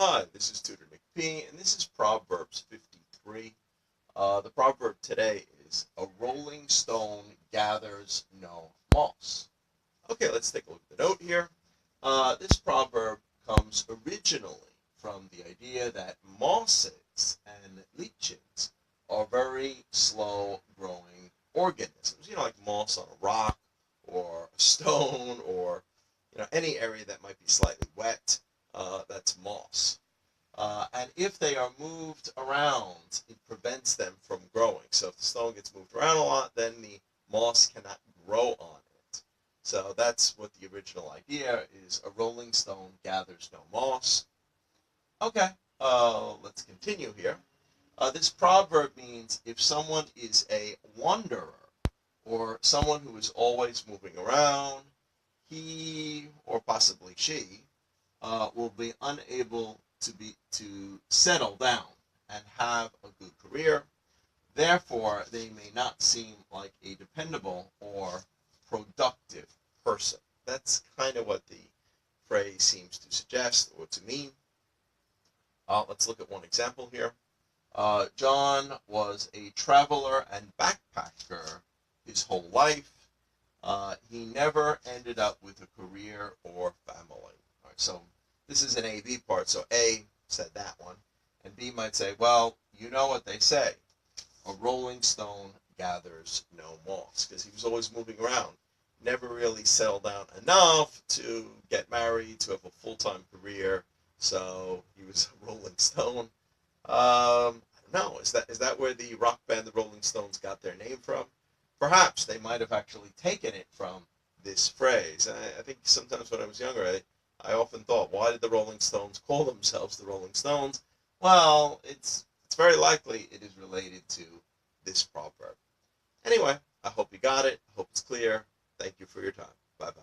Hi, this is Tutor Nick P, and this is Proverbs 53. The proverb today is, "A rolling stone gathers no moss." Okay, let's take a look at the note here. This proverb comes originally from the idea that mosses and lichens are very slow-growing organisms. Like moss on a rock or a stone or any area that might be slightly wet. That's moss. And if they are moved around, it prevents them from growing. So if the stone gets moved around a lot, then the moss cannot grow on it. So that's what the original idea is. A rolling stone gathers no moss. Okay, let's continue here. This proverb means if someone is a wanderer or someone who is always moving around, he or possibly she will be unable to settle down and have a good career. Therefore, they may not seem like a dependable or productive person. That's kind of what the phrase seems to suggest or to mean. Let's look at one example here. John was a traveler and backpacker his whole life. He never ended up with a career or family. All right, so this is an A-B part, so A said that one, and B might say, well, you know what they say, a rolling stone gathers no moss, because he was always moving around, never really settled down enough to get married, to have a full-time career, so he was a rolling stone. I don't know, is that where the rock band the Rolling Stones got their name from? Perhaps they might have actually taken it from this phrase. And I think sometimes when I was younger, I often thought, why did the Rolling Stones call themselves the Rolling Stones? Well, it's very likely it is related to this proverb. Anyway, I hope you got it. I hope it's clear. Thank you for your time. Bye-bye.